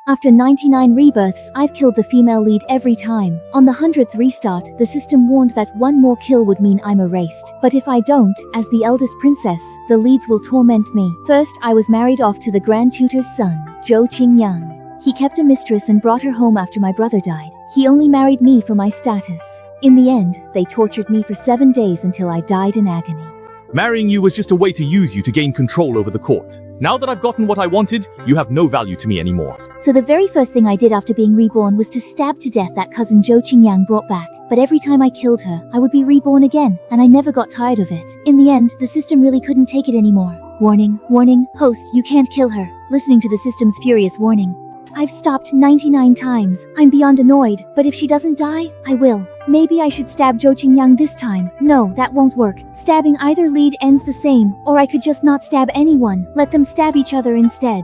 After 99 rebirths, I've killed the female lead every time. On the 100th restart, the system warned that one more kill would mean I'm erased. But if I don't, as the eldest princess, the leads will torment me. First, I was married off to the Grand Tutor's son, Zhou Qingyang. He kept a mistress and brought her home after my brother died. He only married me for my status. In the end, they tortured me for 7 days until I died in agony. Marrying you was just a way to use you to gain control over the court. Now that I've gotten what I wanted, you have no value to me anymore. So the very first thing I did after being reborn was to stab to death that cousin Zhou Qingyang brought back. But every time I killed her, I would be reborn again, and I never got tired of it. In the end, the system really couldn't take it anymore. Warning, warning, host, you can't kill her. Listening to the system's furious warning. I've stopped 99 times. I'm beyond annoyed, but if she doesn't die, I will. Maybe I should stab Zhou Qingyang this time. No, that won't work. Stabbing either lead ends the same, or I could just not stab anyone. Let them stab each other instead.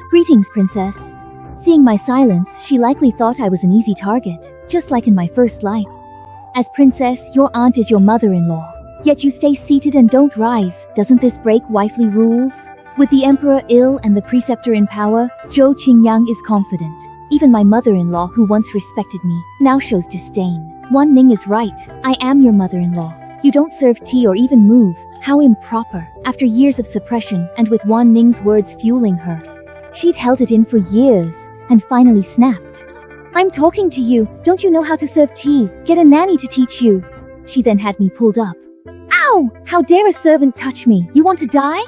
Greetings, princess. Seeing my silence, she likely thought I was an easy target, just like in my first life. As princess, your aunt is your mother-in-law. Yet you stay seated and don't rise. Doesn't this break wifely rules? With the emperor ill and the preceptor in power, Zhou Qingyang is confident. Even my mother-in-law, who once respected me, now shows disdain. Wan Ning is right. I am your mother-in-law. You don't serve tea or even move. How improper. After years of suppression, and with Wan Ning's words fueling her. She'd held it in for years, and finally snapped. I'm talking to you. Don't you know how to serve tea? Get a nanny to teach you. She then had me pulled up. Ow! How dare a servant touch me? You want to die?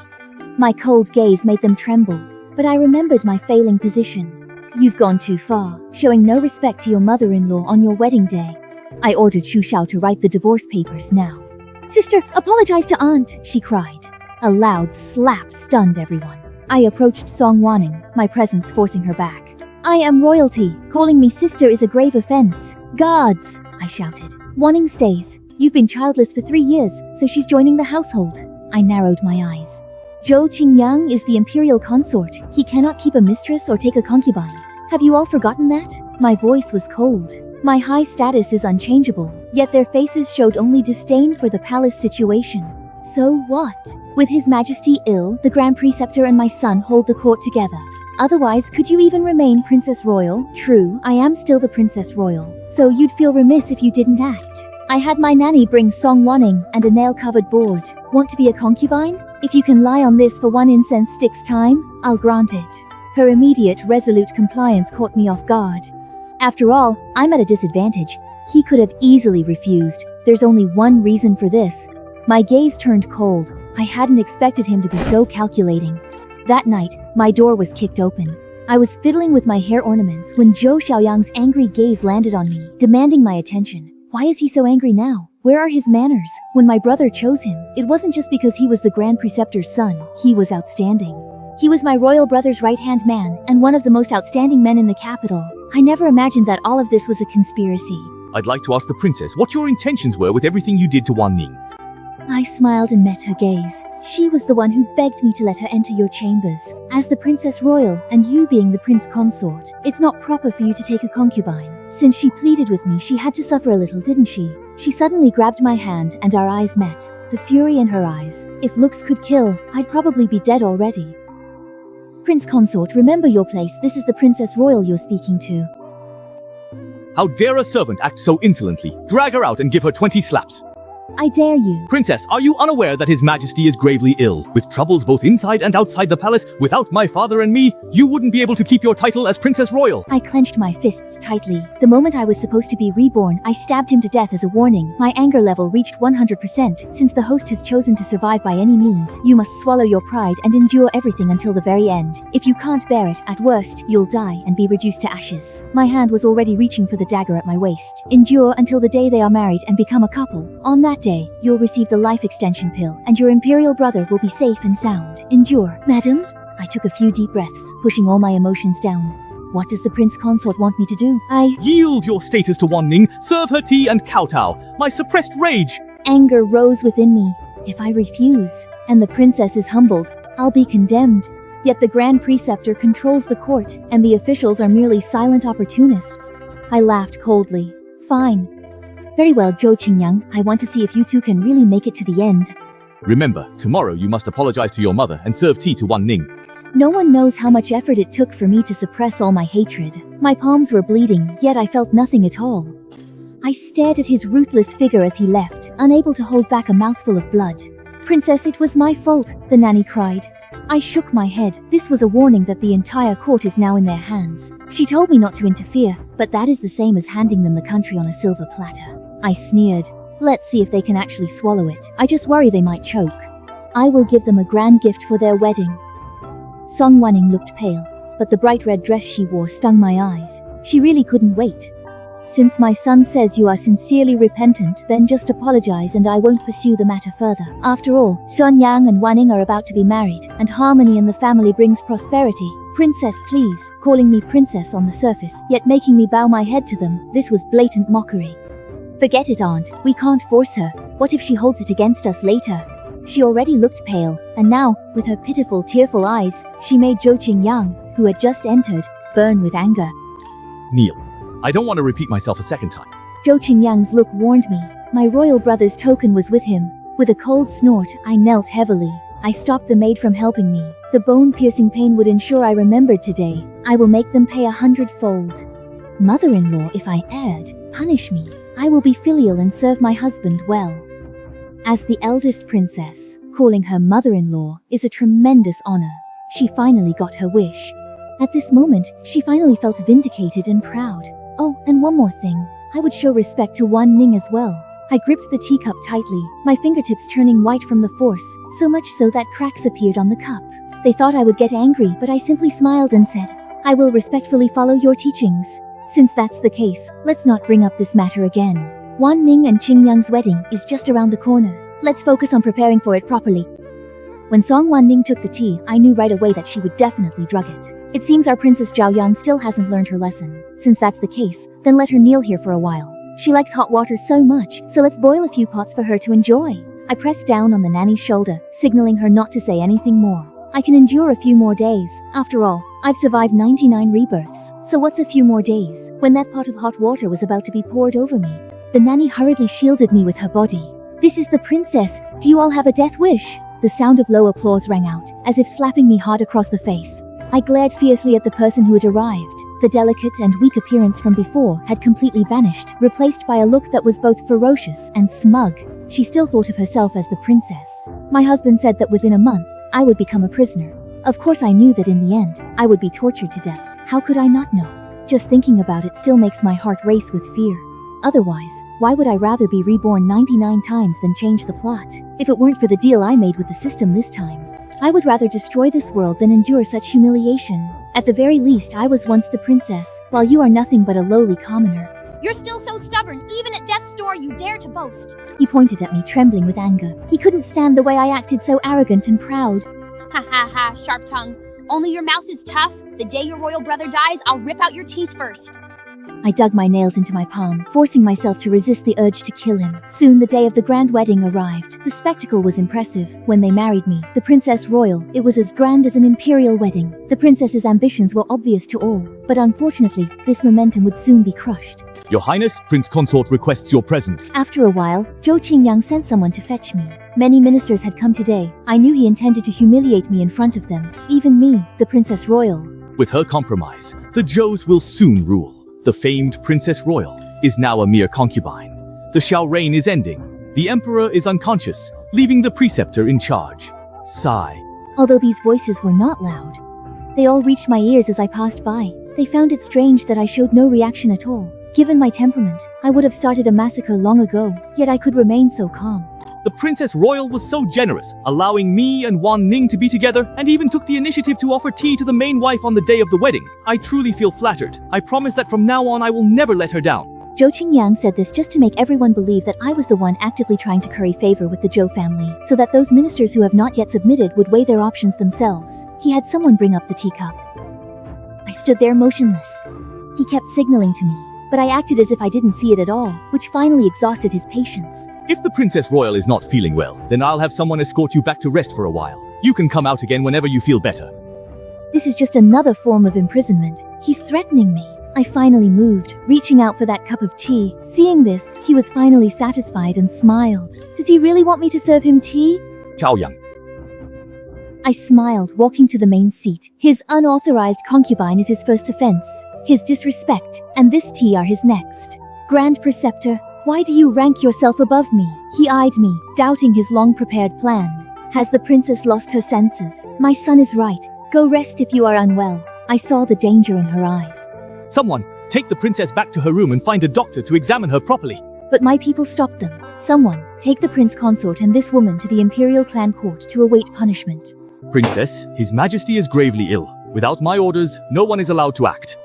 My cold gaze made them tremble, but I remembered my failing position. You've gone too far, showing no respect to your mother-in-law on your wedding day. I ordered Xu Xiao to write the divorce papers now. Sister, apologize to aunt, she cried. A loud slap stunned everyone. I approached Song Wanning, my presence forcing her back. I am royalty. Calling me sister is a grave offense. Guards, I shouted. Wanning stays. You've been childless for 3 years, so she's joining the household. I narrowed my eyes. Zhou Qingyang is the imperial consort. He cannot keep a mistress or take a concubine. Have you all forgotten that? My voice was cold. My high status is unchangeable, yet their faces showed only disdain for the palace situation. So what? With His Majesty ill, the Grand Preceptor and my son hold the court together. Otherwise, could you even remain Princess Royal? True, I am still the Princess Royal, so you'd feel remiss if you didn't act. I had my nanny bring Song Wanning and a nail-covered board. Want to be a concubine? If you can lie on this for 1 incense stick's time, I'll grant it. Her immediate, resolute compliance caught me off guard. After all, I'm at a disadvantage. He could have easily refused. There's only one reason for this. My gaze turned cold. I hadn't expected him to be so calculating. That night, my door was kicked open. I was fiddling with my hair ornaments when Zhou Xiaoyang's angry gaze landed on me, demanding my attention. Why is he so angry now? Where are his manners? When my brother chose him, it wasn't just because he was the Grand Preceptor's son. He was outstanding. He was my royal brother's right-hand man, and one of the most outstanding men in the capital. I never imagined that all of this was a conspiracy. I'd like to ask the princess what your intentions were with everything you did to Wan Ning. I smiled and met her gaze. She was the one who begged me to let her enter your chambers. As the Princess Royal, and you being the Prince Consort, it's not proper for you to take a concubine. Since she pleaded with me, she had to suffer a little, didn't she? She suddenly grabbed my hand and our eyes met. The fury in her eyes. If looks could kill, I'd probably be dead already. Prince Consort, remember your place. This is the Princess Royal you're speaking to. How dare a servant act so insolently? Drag her out and give her 20 slaps. I dare you. Princess, are you unaware that His Majesty is gravely ill, with troubles both inside and outside the palace? Without my father and me, you wouldn't be able to keep your title as Princess Royal. I clenched my fists tightly. The moment I was supposed to be reborn, I stabbed him to death as a warning. My anger level reached 100%. Since the host has chosen to survive by any means, you must swallow your pride and endure everything until the very end. If you can't bear it, at worst, you'll die and be reduced to ashes. My hand was already reaching for the dagger at my waist. Endure until the day they are married and become a couple. On that day, you'll receive the life extension pill, and your imperial brother will be safe and sound. Endure. Madam? I took a few deep breaths, pushing all my emotions down. What does the Prince Consort want me to do? Yield your status to Wan Ning, serve her tea and kowtow. My suppressed rage. Anger rose within me. If I refuse, and the princess is humbled, I'll be condemned. Yet the Grand Preceptor controls the court, and the officials are merely silent opportunists. I laughed coldly. Fine. Very well, Zhou Qingyang, I want to see if you two can really make it to the end. Remember, tomorrow you must apologize to your mother and serve tea to Wan Ning. No one knows how much effort it took for me to suppress all my hatred. My palms were bleeding, yet I felt nothing at all. I stared at his ruthless figure as he left, unable to hold back a mouthful of blood. Princess, it was my fault, the nanny cried. I shook my head. This was a warning that the entire court is now in their hands. She told me not to interfere, but that is the same as handing them the country on a silver platter. I sneered. Let's see if they can actually swallow it. I just worry they might choke. I will give them a grand gift for their wedding. Song Wanning looked pale, but the bright red dress she wore stung my eyes. She really couldn't wait. Since my son says you are sincerely repentant, then just apologize and I won't pursue the matter further. After all, Sun Yang and Wanning are about to be married, and harmony in the family brings prosperity. Princess, please, calling me princess on the surface, yet making me bow my head to them. This was blatant mockery. Forget it, aunt. We can't force her. What if she holds it against us later? She already looked pale, and now, with her pitiful, tearful eyes, she made Zhou Qingyang, who had just entered, burn with anger. Kneel. I don't want to repeat myself a second time. Zhou Qingyang's look warned me. My royal brother's token was with him. With a cold snort, I knelt heavily. I stopped the maid from helping me. The bone-piercing pain would ensure I remembered today. I will make them pay 100-fold. Mother-in-law, if I erred, punish me. I will be filial and serve my husband well. As the eldest princess, calling her mother-in-law is a tremendous honor. She finally got her wish. At this moment, she finally felt vindicated and proud. Oh, and one more thing. I would show respect to Wan Ning as well. I gripped the teacup tightly, my fingertips turning white from the force, so much so that cracks appeared on the cup. They thought I would get angry, but I simply smiled and said, I will respectfully follow your teachings. Since that's the case, let's not bring up this matter again. Wan Ning and Qingyang's wedding is just around the corner. Let's focus on preparing for it properly. When Song Wan Ning took the tea, I knew right away that she would definitely drug it. It seems our Princess Zhao Yang still hasn't learned her lesson. Since that's the case, then let her kneel here for a while. She likes hot water so much, so let's boil a few pots for her to enjoy. I pressed down on the nanny's shoulder, signaling her not to say anything more. I can endure a few more days. After all, I've survived 99 rebirths. So what's a few more days, when that pot of hot water was about to be poured over me? The nanny hurriedly shielded me with her body. This is the princess. Do you all have a death wish? The sound of low applause rang out, as if slapping me hard across the face. I glared fiercely at the person who had arrived. The delicate and weak appearance from before had completely vanished, replaced by a look that was both ferocious and smug. She still thought of herself as the princess. My husband said that within a month, I would become a prisoner. Of course I knew that in the end, I would be tortured to death. How could I not know? Just thinking about it still makes my heart race with fear. Otherwise, why would I rather be reborn 99 times than change the plot? If it weren't for the deal I made with the system this time, I would rather destroy this world than endure such humiliation. At the very least, I was once the princess, while you are nothing but a lowly commoner. You're still so stubborn, even at death's door you dare to boast. He pointed at me, trembling with anger. He couldn't stand the way I acted so arrogant and proud. Ha ha ha, sharp tongue. Only your mouth is tough. The day your royal brother dies, I'll rip out your teeth first. I dug my nails into my palm, forcing myself to resist the urge to kill him. Soon the day of the grand wedding arrived. The spectacle was impressive. When they married me, the Princess Royal, it was as grand as an imperial wedding. The princess's ambitions were obvious to all, but unfortunately, this momentum would soon be crushed. Your Highness, Prince Consort requests your presence. After a while, Zhou Qingyang sent someone to fetch me. Many ministers had come today. I knew he intended to humiliate me in front of them. Even me, the Princess Royal. With her compromise, the Zhous will soon rule. The famed Princess Royal is now a mere concubine. The Xiao reign is ending. The Emperor is unconscious, leaving the Preceptor in charge. Sigh. Although these voices were not loud, they all reached my ears as I passed by. They found it strange that I showed no reaction at all. Given my temperament, I would have started a massacre long ago, yet I could remain so calm. The Princess Royal was so generous, allowing me and Wan Ning to be together, and even took the initiative to offer tea to the main wife on the day of the wedding. I truly feel flattered. I promise that from now on I will never let her down. Zhou Qingyang said this just to make everyone believe that I was the one actively trying to curry favor with the Zhou family, so that those ministers who have not yet submitted would weigh their options themselves. He had someone bring up the teacup. I stood there motionless. He kept signaling to me, but I acted as if I didn't see it at all, which finally exhausted his patience. If the Princess Royal is not feeling well, then I'll have someone escort you back to rest for a while. You can come out again whenever you feel better. This is just another form of imprisonment. He's threatening me. I finally moved, reaching out for that cup of tea. Seeing this, he was finally satisfied and smiled. Does he really want me to serve him tea? Xiao Yang. I smiled, walking to the main seat. His unauthorized concubine is his first offense. His disrespect, and this tea are his next. Grand Preceptor, why do you rank yourself above me? He eyed me, doubting his long-prepared plan. Has the princess lost her senses? My son is right. Go rest if you are unwell. I saw the danger in her eyes. Someone, take the princess back to her room and find a doctor to examine her properly. But my people stopped them. Someone, take the prince consort and this woman to the imperial clan court to await punishment. Princess, His Majesty is gravely ill. Without my orders, no one is allowed to act.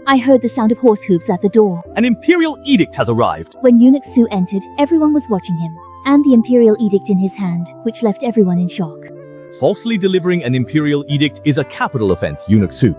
I heard the sound of horse hooves at the door. An imperial edict has arrived. When Eunuch Su entered, everyone was watching him, and the imperial edict in his hand, which left everyone in shock. Falsely delivering an imperial edict is a capital offense, Eunuch Su.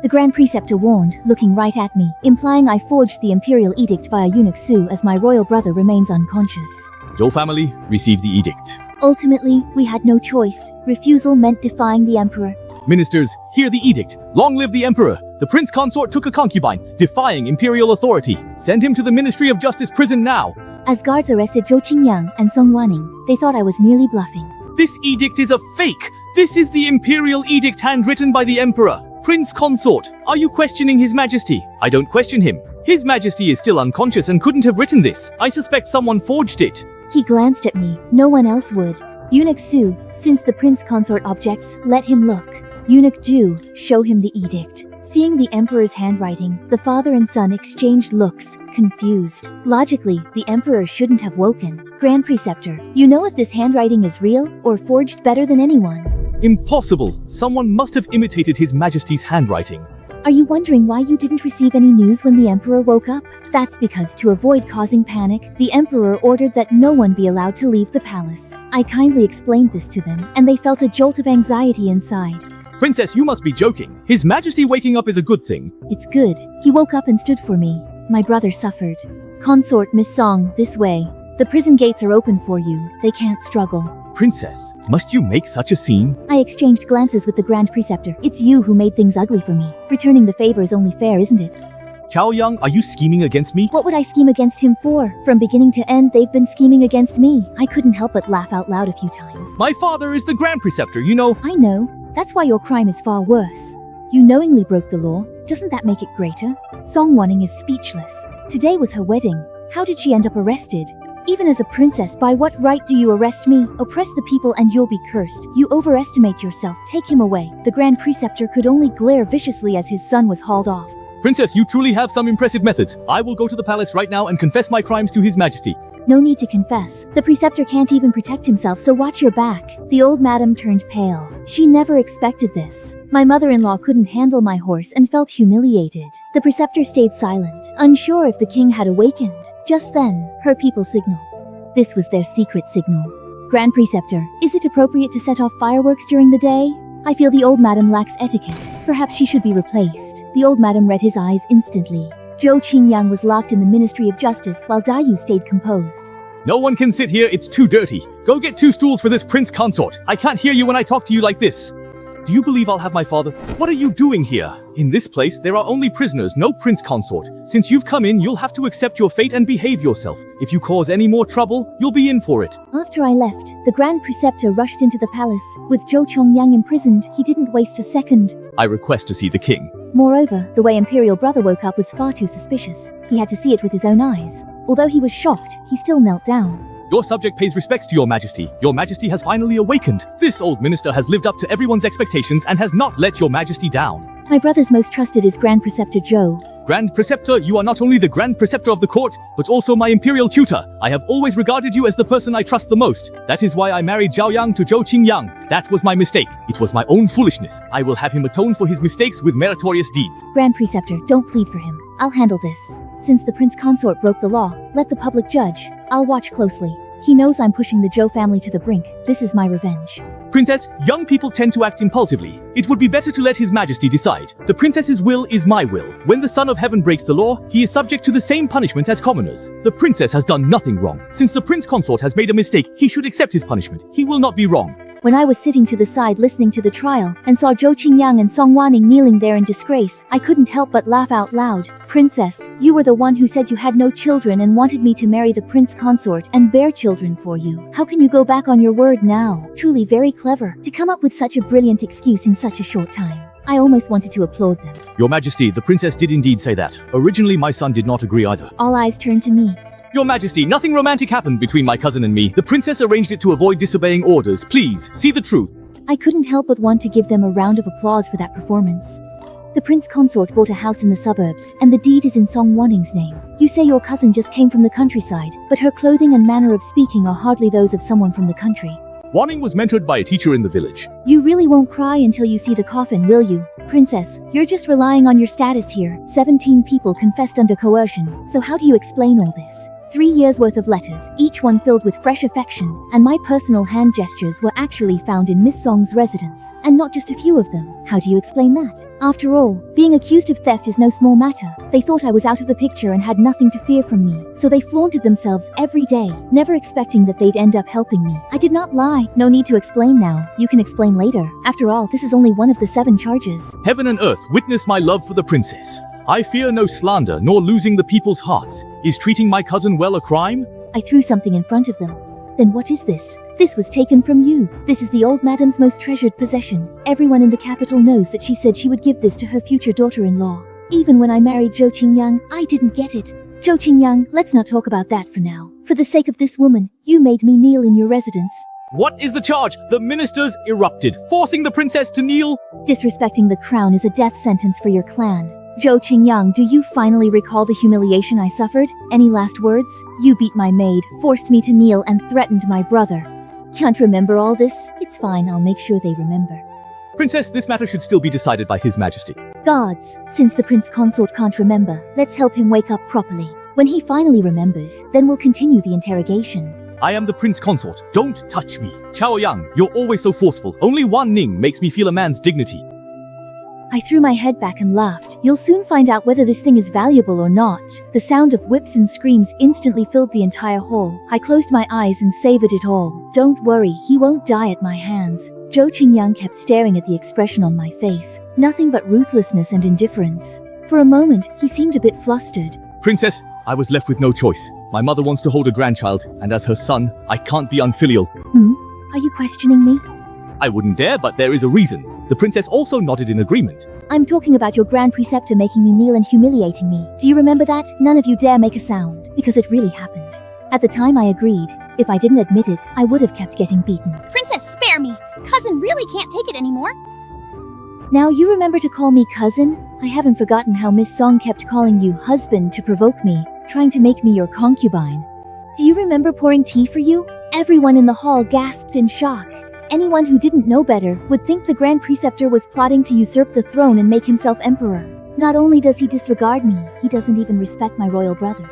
The Grand Preceptor warned, looking right at me, implying I forged the imperial edict via Eunuch Su as my royal brother remains unconscious. Zhou family, receive the edict. Ultimately, we had no choice. Refusal meant defying the emperor. Ministers, hear the edict. Long live the emperor. The prince consort took a concubine, defying imperial authority. Send him to the Ministry of Justice prison now. As guards arrested Zhou Qingyang and Song Wanning, they thought I was merely bluffing. This edict is a fake. This is the imperial edict handwritten by the emperor. Prince consort, are you questioning His Majesty? I don't question him. His Majesty is still unconscious and couldn't have written this. I suspect someone forged it. He glanced at me. No one else would. Eunuch Su, since the prince consort objects, let him look. Eunuch Du, show him the edict. Seeing the emperor's handwriting, the father and son exchanged looks, confused. Logically, the emperor shouldn't have woken. Grand Preceptor, you know if this handwriting is real or forged better than anyone. Impossible. Someone must have imitated His Majesty's handwriting. Are you wondering why you didn't receive any news when the emperor woke up? That's because to avoid causing panic, the emperor ordered that no one be allowed to leave the palace. I kindly explained this to them, and they felt a jolt of anxiety inside. Princess, you must be joking. His Majesty waking up is a good thing. It's good. He woke up and stood for me. My brother suffered. Consort Miss Song, this way. The prison gates are open for you. They can't struggle. Princess, must you make such a scene? I exchanged glances with the Grand Preceptor. It's you who made things ugly for me. Returning the favor is only fair, isn't it? Chao Yang, are you scheming against me? What would I scheme against him for? From beginning to end, they've been scheming against me. I couldn't help but laugh out loud a few times. My father is the Grand Preceptor, you know. I know. That's why your crime is far worse. You knowingly broke the law. Doesn't that make it greater? Song Wanning is speechless. Today was her wedding. How did she end up arrested? Even as a princess, by what right do you arrest me? Oppress the people and you'll be cursed. You overestimate yourself. Take him away. The Grand Preceptor could only glare viciously as his son was hauled off. Princess, you truly have some impressive methods. I will go to the palace right now and confess my crimes to His Majesty. No need to confess. The preceptor can't even protect himself, so watch your back. The old madam turned pale. She never expected this. My mother-in-law couldn't handle my horse and felt humiliated. The preceptor stayed silent, unsure if the king had awakened. Just then, her people signaled. This was their secret signal. Grand Preceptor, is it appropriate to set off fireworks during the day? I feel the old madam lacks etiquette. Perhaps she should be replaced. The old madam read his eyes instantly. Zhou Qingyang was locked in the Ministry of Justice while Dayu stayed composed. No one can sit here, it's too dirty. Go get 2 stools for this prince consort. I can't hear you when I talk to you like this. Do you believe I'll have my father? What are you doing here? In this place, there are only prisoners, no prince consort. Since you've come in, you'll have to accept your fate and behave yourself. If you cause any more trouble, you'll be in for it. After I left, the Grand Preceptor rushed into the palace. With Zhou Qingyang imprisoned, he didn't waste a second. I request to see the king. Moreover, the way Imperial Brother woke up was far too suspicious. He had to see it with his own eyes. Although he was shocked, he still knelt down. Your subject pays respects to your majesty. Your majesty has finally awakened. This old minister has lived up to everyone's expectations and has not let your majesty down. My brother's most trusted is Grand Preceptor Zhou. Grand Preceptor, you are not only the Grand Preceptor of the court, but also my imperial tutor. I have always regarded you as the person I trust the most. That is why I married Zhao Yang to Zhou Qingyang. That was my mistake. It was my own foolishness. I will have him atone for his mistakes with meritorious deeds. Grand Preceptor, don't plead for him. I'll handle this. Since the Prince Consort broke the law, let the public judge. I'll watch closely. He knows I'm pushing the Zhou family to the brink. This is my revenge. Princess, young people tend to act impulsively. It would be better to let His Majesty decide. The princess's will is my will. When the Son of Heaven breaks the law, he is subject to the same punishment as commoners. The princess has done nothing wrong. Since the prince consort has made a mistake, he should accept his punishment. He will not be wrong. When I was sitting to the side listening to the trial, and saw Zhou Qingyang and Song Wanning kneeling there in disgrace, I couldn't help but laugh out loud. Princess, you were the one who said you had no children and wanted me to marry the prince consort and bear children for you. How can you go back on your word now? Truly very clever, to come up with such a brilliant excuse in such a short time. I almost wanted to applaud them. Your Majesty, the princess did indeed say that. Originally, my son did not agree either. All eyes turned to me. Your Majesty, nothing romantic happened between my cousin and me. The princess arranged it to avoid disobeying orders. Please, see the truth. I couldn't help but want to give them a round of applause for that performance. The prince consort bought a house in the suburbs, and the deed is in Song Wanning's name. You say your cousin just came from the countryside, but her clothing and manner of speaking are hardly those of someone from the country. Wanning was mentored by a teacher in the village. You really won't cry until you see the coffin, will you? Princess, you're just relying on your status here. 17 people confessed under coercion, so how do you explain all this? 3 years worth of letters, each one filled with fresh affection, and my personal hand gestures were actually found in Miss Song's residence, and not just a few of them. How do you explain that? After all, being accused of theft is no small matter. They thought I was out of the picture and had nothing to fear from me, so they flaunted themselves every day, never expecting that they'd end up helping me. I did not lie. No need to explain now. You can explain later. After all, this is only one of the 7 charges. Heaven and earth witness my love for the princess. I fear no slander, nor losing the people's hearts. Is treating my cousin well a crime? I threw something in front of them. Then what is this? This was taken from you. This is the old madam's most treasured possession. Everyone in the capital knows that she said she would give this to her future daughter-in-law. Even when I married Zhou Qingyang, I didn't get it. Zhou Qingyang, let's not talk about that for now. For the sake of this woman, you made me kneel in your residence. What is the charge? The ministers erupted, forcing the princess to kneel. Disrespecting the crown is a death sentence for your clan. Zhou Qingyang, do you finally recall the humiliation I suffered? Any last words? You beat my maid, forced me to kneel, and threatened my brother. Can't remember all this? It's fine, I'll make sure they remember. Princess, this matter should still be decided by His Majesty. Gods, since the prince consort can't remember, let's help him wake up properly. When he finally remembers, then we'll continue the interrogation. I am the prince consort. Don't touch me. Chao Yang, you're always so forceful. Only one Ning makes me feel a man's dignity. I threw my head back and laughed. You'll soon find out whether this thing is valuable or not. The sound of whips and screams instantly filled the entire hall. I closed my eyes and savored it all. Don't worry, he won't die at my hands. Zhou Qingyang kept staring at the expression on my face. Nothing but ruthlessness and indifference. For a moment, he seemed a bit flustered. Princess, I was left with no choice. My mother wants to hold a grandchild, and as her son, I can't be unfilial. Are you questioning me? I wouldn't dare, but there is a reason. The princess also nodded in agreement. I'm talking about your grand preceptor making me kneel and humiliating me. Do you remember that? None of you dare make a sound, because it really happened. At the time I agreed. If I didn't admit it, I would have kept getting beaten. Princess, spare me. Cousin really can't take it anymore. Now you remember to call me cousin? I haven't forgotten how Miss Song kept calling you husband to provoke me, trying to make me your concubine. Do you remember pouring tea for you? Everyone in the hall gasped in shock. Anyone who didn't know better would think the Grand Preceptor was plotting to usurp the throne and make himself emperor. Not only does he disregard me, he doesn't even respect my royal brother.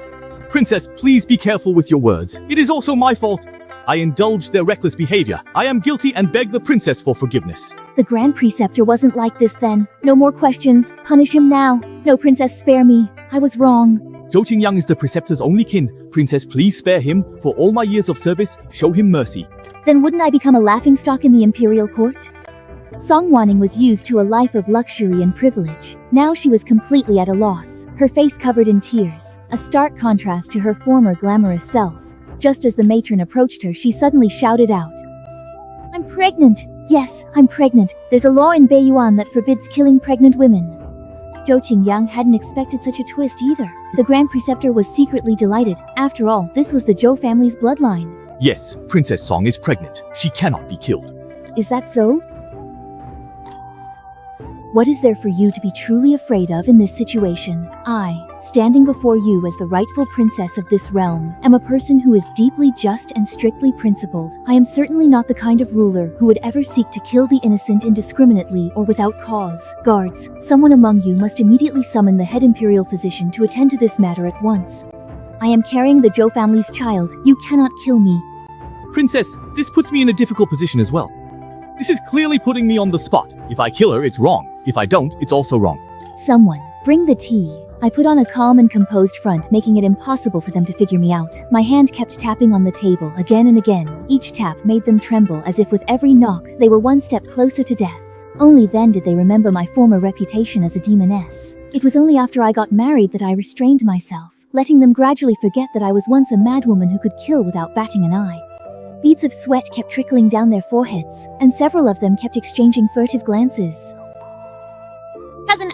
Princess, please be careful with your words. It is also my fault. I indulged their reckless behavior. I am guilty and beg the princess for forgiveness. The Grand Preceptor wasn't like this then. No more questions. Punish him now. No, Princess, spare me. I was wrong. Zhou Qingyang is the preceptor's only kin. Princess, please spare him. For all my years of service, show him mercy. Then wouldn't I become a laughingstock in the imperial court? Song Wanning was used to a life of luxury and privilege. Now she was completely at a loss, her face covered in tears, a stark contrast to her former glamorous self. Just as the matron approached her, she suddenly shouted out, "I'm pregnant! Yes, I'm pregnant. There's a law in Beiyuan that forbids killing pregnant women." Zhou Qingyang hadn't expected such a twist either. The Grand Preceptor was secretly delighted. After all, this was the Zhou family's bloodline. Yes, Princess Song is pregnant. She cannot be killed. Is that so? What is there for you to be truly afraid of in this situation? I, standing before you as the rightful princess of this realm, am a person who is deeply just and strictly principled. I am certainly not the kind of ruler who would ever seek to kill the innocent indiscriminately or without cause. Guards, someone among you must immediately summon the head imperial physician to attend to this matter at once. I am carrying the Zhou family's child. You cannot kill me. Princess, this puts me in a difficult position as well. This is clearly putting me on the spot. If I kill her, it's wrong. If I don't, it's also wrong. Someone, bring the tea. I put on a calm and composed front, making it impossible for them to figure me out. My hand kept tapping on the table again and again. Each tap made them tremble, as if with every knock, they were one step closer to death. Only then did they remember my former reputation as a demoness. It was only after I got married that I restrained myself, letting them gradually forget that I was once a madwoman who could kill without batting an eye. Beads of sweat kept trickling down their foreheads, and several of them kept exchanging furtive glances. Cousin,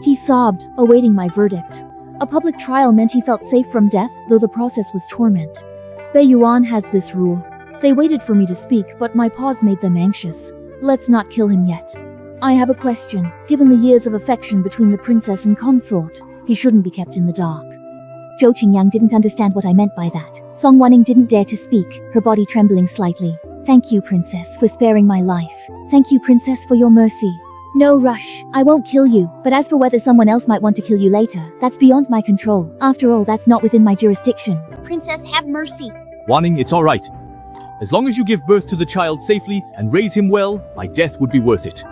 He sobbed, awaiting my verdict. A public trial meant he felt safe from death, though the process was torment. Beiyuan has this rule. They waited for me to speak, but my pause made them anxious. Let's not kill him yet. I have a question. Given the years of affection between the princess and consort, he shouldn't be kept in the dark. Zhou Qingyang didn't understand what I meant by that. Song Wanning didn't dare to speak, her body trembling slightly. Thank you, princess, for sparing my life. Thank you, princess, for your mercy. No rush. I won't kill you, but as for whether someone else might want to kill you later, that's beyond my control. After all, that's not within my jurisdiction. Princess, have mercy. Wanning, it's all right. As long as you give birth to the child safely and raise him well, my death would be worth it.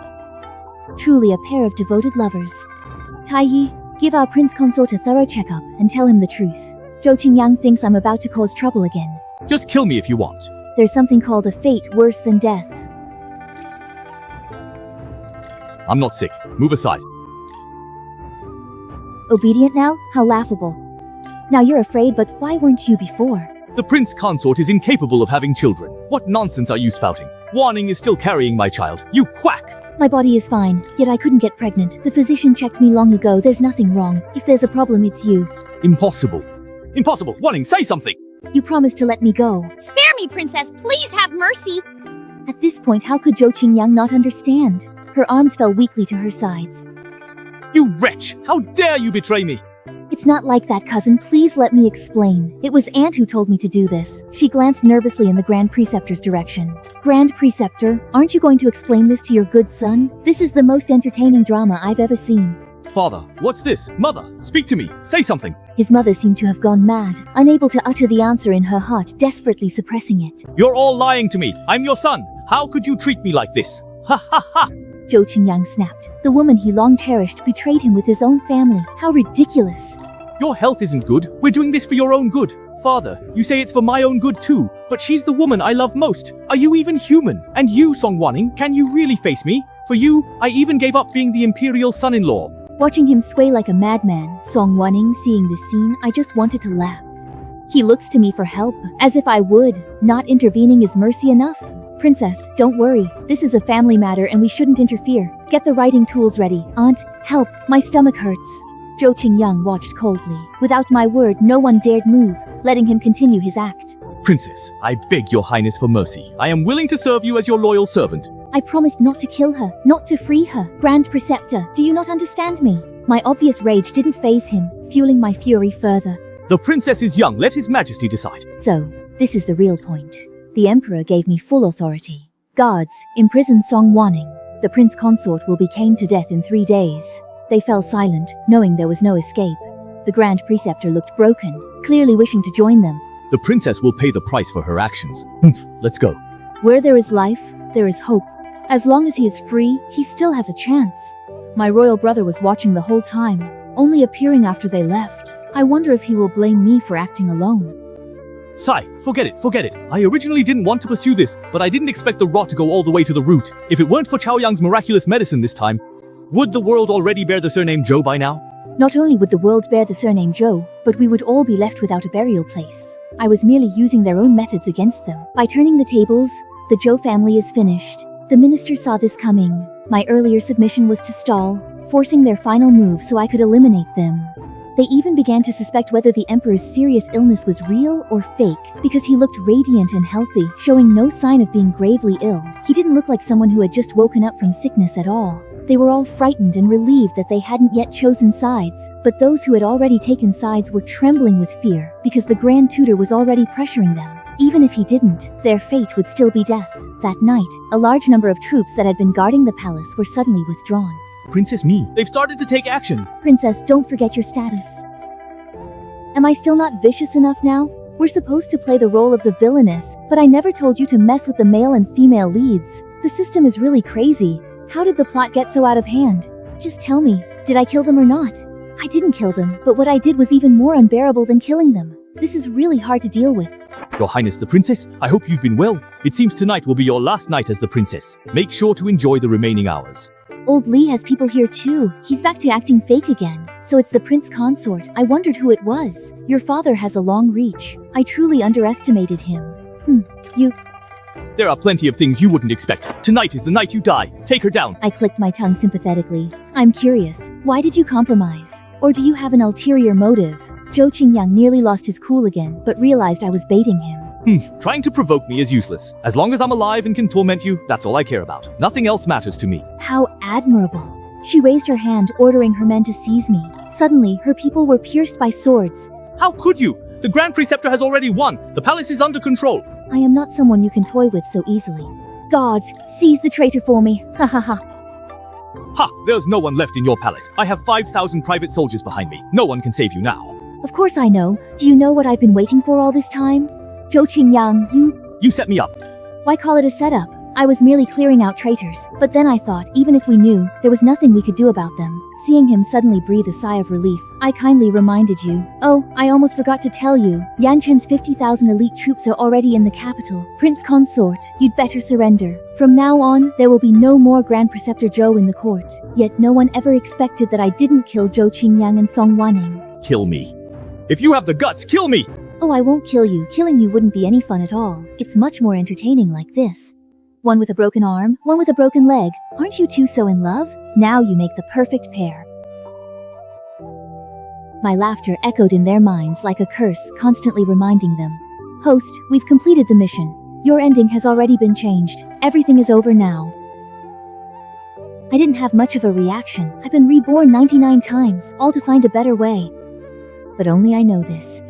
Truly a pair of devoted lovers. Taiyi, give our prince consort a thorough checkup and tell him the truth. Zhou Qingyang thinks I'm about to cause trouble again. Just kill me if you want. There's something called a fate worse than death. I'm not sick. Move aside. Obedient now? How laughable. Now you're afraid, but why weren't you before? The prince consort is incapable of having children. What nonsense are you spouting? Wanning is still carrying my child. You quack! My body is fine, yet I couldn't get pregnant. The physician checked me long ago. There's nothing wrong. If there's a problem, it's you. Impossible. Impossible. Wanning, say something! You promised to let me go. Spare me, princess. Please have mercy. At this point, how could Zhou Qingyang not understand? Her arms fell weakly to her sides. You wretch! How dare you betray me! It's not like that, cousin. Please let me explain. It was Aunt who told me to do this. She glanced nervously in the Grand Preceptor's direction. Grand Preceptor, aren't you going to explain this to your good son? This is the most entertaining drama I've ever seen. Father, what's this? Mother, speak to me. Say something. His mother seemed to have gone mad, unable to utter the answer in her heart, desperately suppressing it. You're all lying to me. I'm your son. How could you treat me like this? Ha ha ha! Zhou Qingyang snapped. The woman he long cherished betrayed him with his own family. How ridiculous. Your health isn't good. We're doing this for your own good. Father, you say it's for my own good too, but she's the woman I love most. Are you even human? And you, Song Wanning, can you really face me? For you, I even gave up being the imperial son-in-law. Watching him sway like a madman, Song Wanning seeing this scene, I just wanted to laugh. He looks to me for help, as if I would. Not intervening is mercy enough? Princess, don't worry. This is a family matter and we shouldn't interfere. Get the writing tools ready. Aunt, help. My stomach hurts. Zhou Qingyang watched coldly. Without my word, no one dared move, letting him continue his act. Princess, I beg your highness for mercy. I am willing to serve you as your loyal servant. I promised not to kill her, not to free her. Grand Preceptor, do you not understand me? My obvious rage didn't faze him, fueling my fury further. The princess is young. Let his majesty decide. So, this is the real point. The emperor gave me full authority. Guards, imprison Song Wanning. The prince consort will be caned to death in 3 days. They fell silent, knowing there was no escape. The Grand Preceptor looked broken, clearly wishing to join them. The princess will pay the price for her actions. Let's go. Where there is life, there is hope. As long as he is free, he still has a chance. My royal brother was watching the whole time, only appearing after they left. I wonder if he will blame me for acting alone. Sai, forget it. I originally didn't want to pursue this, but I didn't expect the rot to go all the way to the root. If it weren't for Chaoyang's miraculous medicine this time, would the world already bear the surname Zhou by now? Not only would the world bear the surname Zhou, but we would all be left without a burial place. I was merely using their own methods against them. By turning the tables, the Zhou family is finished. The minister saw this coming. My earlier submission was to stall, forcing their final move so I could eliminate them. They even began to suspect whether the emperor's serious illness was real or fake, because he looked radiant and healthy, showing no sign of being gravely ill. He didn't look like someone who had just woken up from sickness at all. They were all frightened and relieved that they hadn't yet chosen sides, but those who had already taken sides were trembling with fear, because the Grand Tutor was already pressuring them. Even if he didn't, their fate would still be death. That night, a large number of troops that had been guarding the palace were suddenly withdrawn. Princess Mi, they've started to take action. Princess, don't forget your status. Am I still not vicious enough now? We're supposed to play the role of the villainess, but I never told you to mess with the male and female leads. The system is really crazy. How did the plot get so out of hand? Just tell me, did I kill them or not? I didn't kill them, but what I did was even more unbearable than killing them. This is really hard to deal with. Your Highness the Princess, I hope you've been well. It seems tonight will be your last night as the Princess. Make sure to enjoy the remaining hours. Old Lee has people here too. He's back to acting fake again. So it's the Prince Consort. I wondered who it was. Your father has a long reach. I truly underestimated him. There are plenty of things you wouldn't expect. Tonight is the night you die. Take her down. I clicked my tongue sympathetically. I'm curious. Why did you compromise? Or do you have an ulterior motive? Zhou Qingyang nearly lost his cool again, but realized I was baiting him. Trying to provoke me is useless. As long as I'm alive and can torment you, that's all I care about. Nothing else matters to me. How admirable. She raised her hand, ordering her men to seize me. Suddenly, her people were pierced by swords. How could you? The Grand Preceptor has already won. The palace is under control. I am not someone you can toy with so easily. Gods, seize the traitor for me. Ha ha ha. Ha! There's no one left in your palace. I have 5,000 private soldiers behind me. No one can save you now. Of course I know. Do you know what I've been waiting for all this time? Zhou Qingyang, You set me up. Why call it a setup? I was merely clearing out traitors. But then I thought, even if we knew, there was nothing we could do about them. Seeing him suddenly breathe a sigh of relief, I kindly reminded you. Oh, I almost forgot to tell you. Yan Chen's 50,000 elite troops are already in the capital. Prince Consort, you'd better surrender. From now on, there will be no more Grand Preceptor Zhou in the court. Yet no one ever expected that I didn't kill Zhou Qingyang and Song Wanning. Kill me. If you have the guts, kill me! Oh, I won't kill you. Killing you wouldn't be any fun at all. It's much more entertaining like this. One with a broken arm, one with a broken leg. Aren't you two so in love? Now you make the perfect pair. My laughter echoed in their minds like a curse, constantly reminding them. Host, we've completed the mission. Your ending has already been changed. Everything is over now. I didn't have much of a reaction. I've been reborn 99 times, all to find a better way. But only I know this.